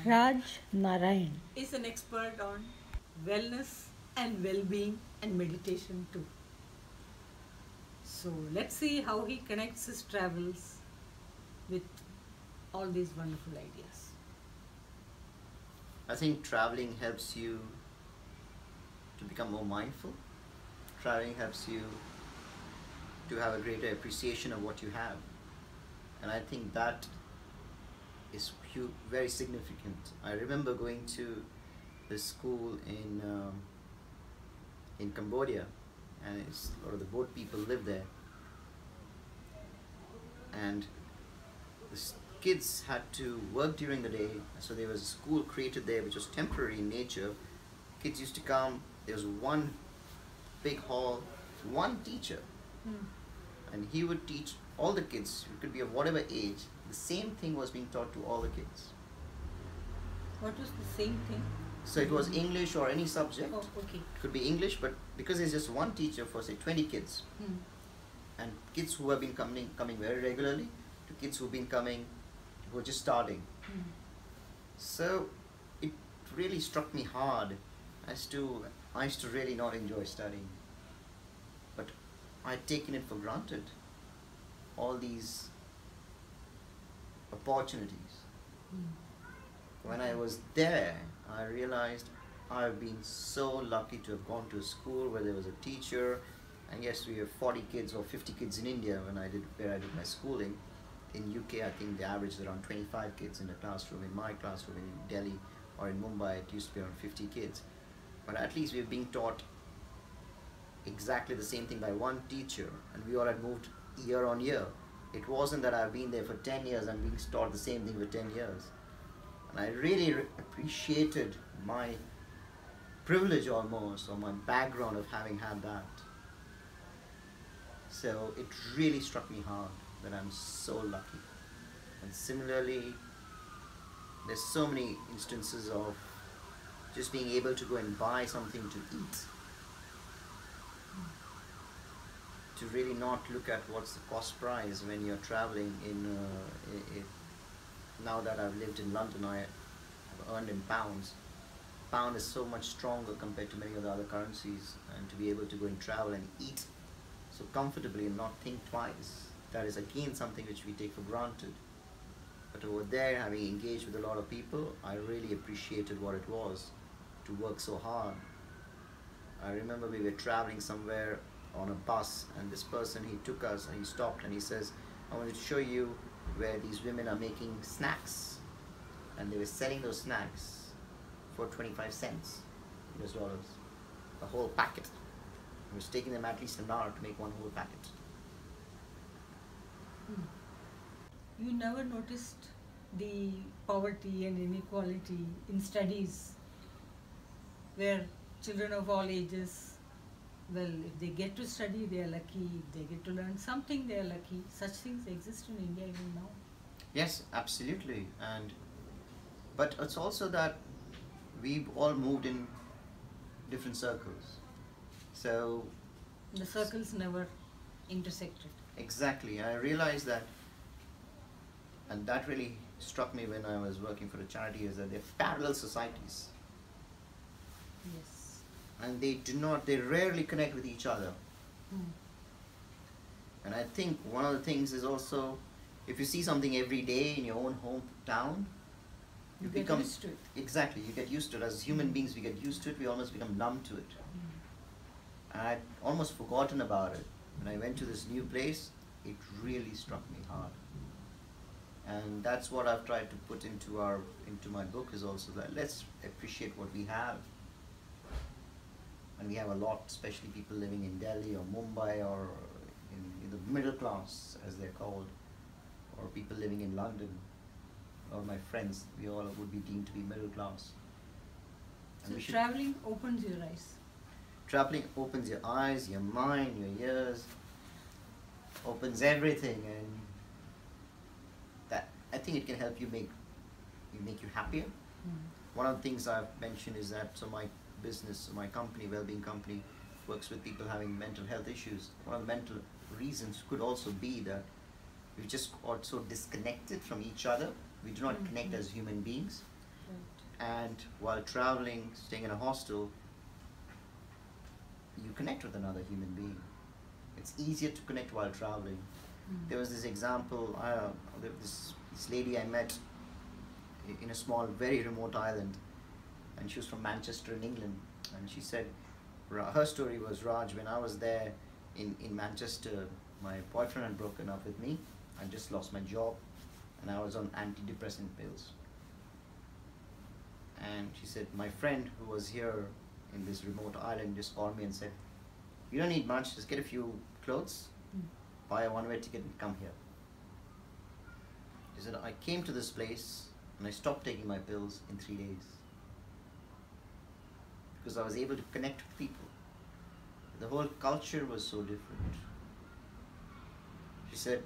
Raj Narayan is an expert on wellness and well-being and meditation too. So let's see how he connects his travels with all these wonderful ideas. I think traveling helps you to become more mindful. Traveling helps you to have a greater appreciation of what you have. And I think that is very significant. I remember going to the school in Cambodia, and a lot of the boat people live there. And kids had to work during the day, so there was a school created there which was temporary in nature. Kids used to come, there was one big hall, one teacher, and he would teach all the kids. It could be of whatever age. The same thing was being taught to all the kids. What was the same thing? So it was English or any subject. Oh, okay. It could be English, but because there's just one teacher for say 20 kids, and kids who have been coming very regularly to kids who've been coming who are just starting. So it really struck me hard as to I used to really not enjoy studying, but I'd taken it for granted, all these opportunities. When I was there, I realized I've been so lucky to have gone to a school where there was a teacher, and yes, we have 40 kids or 50 kids in India where I did my schooling. In UK, I think the average is around 25 kids in the classroom. In my classroom in Delhi or in Mumbai, it used to be around 50 kids. But at least we were being taught exactly the same thing by one teacher, and we all had moved year on year. It wasn't that I've been there for 10 years and being taught the same thing for 10 years. And I really appreciated my privilege almost, or my background of having had that. So it really struck me hard that I'm so lucky. And similarly, there's so many instances of just being able to go and buy something to eat, to really not look at what's the cost price when you're traveling now that I've lived in London, I have earned in pounds. Pound is so much stronger compared to many of the other currencies, and to be able to go and travel and eat so comfortably and not think twice, that is again something which we take for granted. But over there, having engaged with a lot of people, I really appreciated what it was to work so hard. I remember we were traveling somewhere on a bus, and this person, he took us and he stopped and he says, I wanted to show you where these women are making snacks, and they were selling those snacks for 25 cents US dollars, a whole packet. It was taking them at least an hour to make one whole packet. You never noticed the poverty and inequality in studies, where children of all ages, well, if they get to study, they are lucky. If they get to learn something, they are lucky. Such things exist in India even now. Yes, absolutely. But it's also that we've all moved in different circles. So the circles never intersected. exactly, I realized that, and that really struck me when I was working for a charity, is that they're parallel societies. Yes. And they rarely connect with each other. And I think one of the things is also, if you see something every day in your own hometown, you become used to it. Exactly, you get used to it. As human beings, we get used to it, we almost become numb to it. And I'd almost forgotten about it. When I went to this new place, it really struck me hard. And that's what I've tried to put into my book, is also that let's appreciate what we have. And we have a lot, especially people living in Delhi or Mumbai, or in the middle class, as they're called, or people living in London. All my friends, we all would be deemed to be middle class. And so traveling opens your eyes. Traveling opens your eyes, your mind, your ears, opens everything, and that, I think it can help you make you happier. One of the things I've mentioned is that, so my business, my company, Wellbeing Company, works with people having mental health issues. One of the mental reasons could also be that we've just got so disconnected from each other. We do not connect as human beings. And while traveling, staying in a hostel, you connect with another human being. It's easier to connect while traveling. There was this example, this lady I met in a small, very remote island, and she was from Manchester in England, and she said, her story was, Raj, when I was there in Manchester, my boyfriend had broken up with me, I just lost my job, and I was on antidepressant pills. And she said, my friend who was here in this remote island just called me and said, you don't need much, just get a few clothes, buy a one-way ticket and come here. She said, I came to this place and I stopped taking my pills in 3 days. Because I was able to connect with people. The whole culture was so different. She said,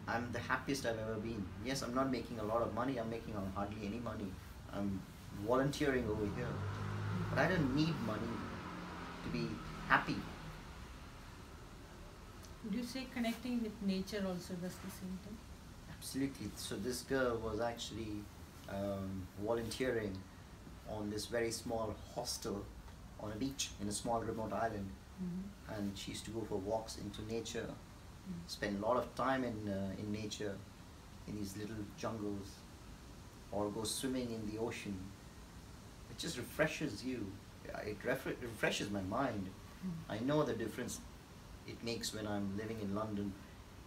I'm the happiest I've ever been. Yes, I'm not making a lot of money, I'm making hardly any money. I'm volunteering over here. But I don't need money to be happy. Would you say connecting with nature also does the same thing? Absolutely. So this girl was actually volunteering on this very small hostel on a beach in a small remote island. And she used to go for walks into nature, spend a lot of time in nature, in these little jungles, or go swimming in the ocean. It just refreshes you. It refreshes my mind. I know the difference it makes when I'm living in London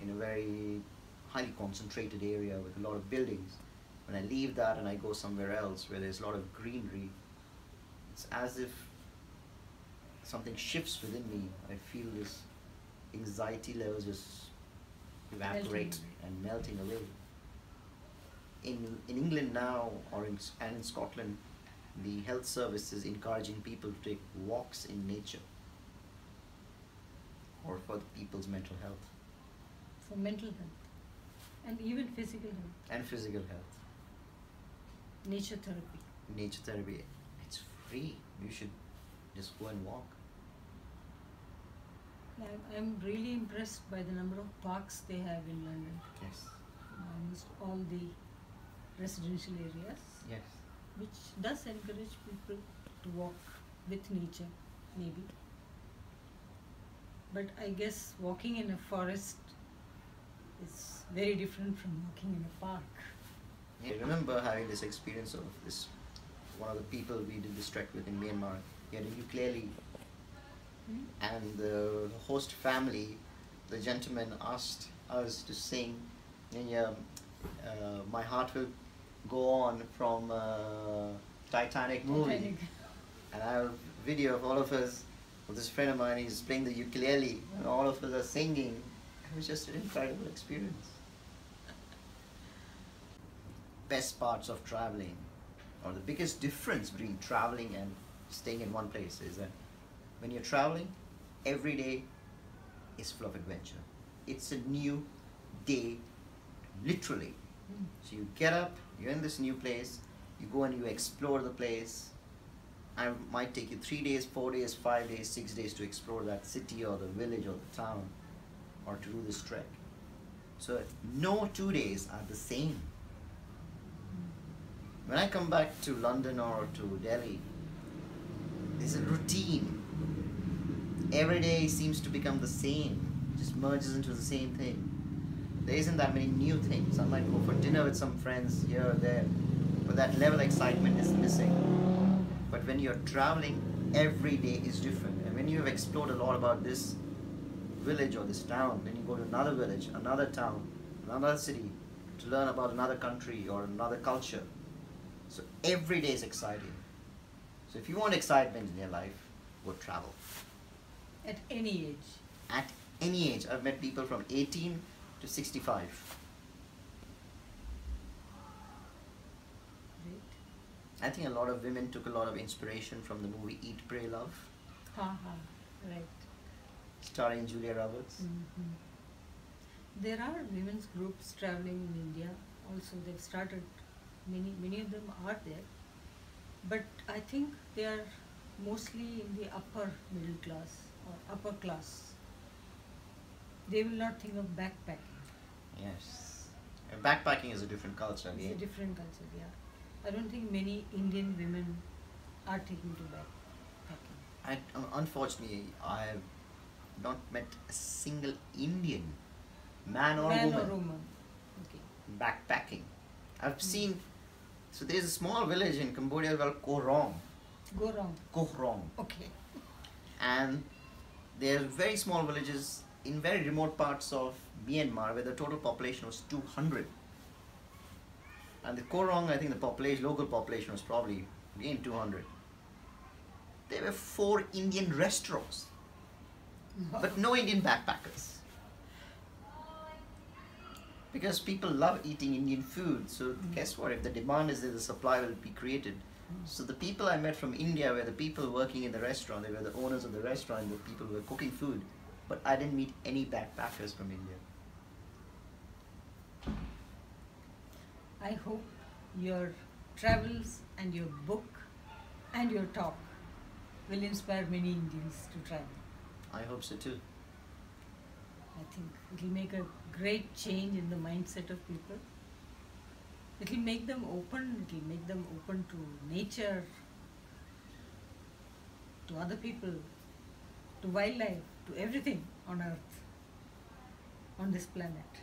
in a very highly concentrated area with a lot of buildings. When I leave that and I go somewhere else where there's a lot of greenery, it's as if something shifts within me. I feel this anxiety levels just evaporate and melting away. In England now, and in Scotland, the health service is encouraging people to take walks in nature, or for the people's mental health. For mental health and even physical health. And physical health. Nature therapy. Nature therapy. It's free. You should just go and walk. I'm really impressed by the number of parks they have in London. Yes. Almost all the residential areas. Yes. Which does encourage people to walk with nature, maybe. But I guess walking in a forest is very different from walking in a park. I remember having this experience of this, one of the people we did this trek with in Myanmar, he had a ukulele, and the host family, the gentleman asked us to sing, My Heart Will Go On from Titanic movie. Titanic. And I have a video of all of us, of this friend of mine, he's playing the ukulele, and all of us are singing. It was just an incredible experience. Best parts of traveling, or the biggest difference between traveling and staying in one place, is that when you're traveling, every day is full of adventure. It's a new day, literally. So you get up, you're in this new place, you go and you explore the place. And it might take you 3 days, 4 days, 5 days, 6 days to explore that city or the village or the town, or to do this trek. So no 2 days are the same. When I come back to London or to Delhi, there's a routine. Every day seems to become the same, just merges into the same thing. There isn't that many new things. I might go for dinner with some friends here or there, but that level of excitement is missing. But when you're traveling, every day is different. And when you have explored a lot about this village or this town, then you go to another village, another town, another city, to learn about another country or another culture. So every day is exciting. So if you want excitement in your life, go travel. At any age. At any age. I've met people from 18 to 65. I think a lot of women took a lot of inspiration from the movie Eat, Pray, Love. Right. Starring Julia Roberts. There are women's groups traveling in India. Also, they've started. Many of them are there. But I think they are mostly in the upper middle class or upper class. They will not think of backpacking. Yes. Backpacking is a different culture. It's a different culture, yeah. I don't think many Indian women are taking to backpacking. Unfortunately, I have not met a single Indian man or Man or woman woman. Okay. backpacking. I've Mm. seen. So there's a small village in Cambodia called Go wrong. Koh Rong, Okay. and there are very small villages in very remote parts of Myanmar where the total population was 200. And the Koh Rong, I think the population, local population was probably again 200. There were 4 Indian restaurants, but no Indian backpackers. Because people love eating Indian food, so guess what? If the demand is there, the supply will be created. So the people I met from India were the people working in the restaurant. They were the owners of the restaurant, the people who were cooking food. But I didn't meet any backpackers from India. I hope your travels and your book and your talk will inspire many Indians to travel. I hope so too. I think it will make a great change in the mindset of people. It will make them open, it will make them open to nature, to other people, to wildlife, to everything on earth, on this planet.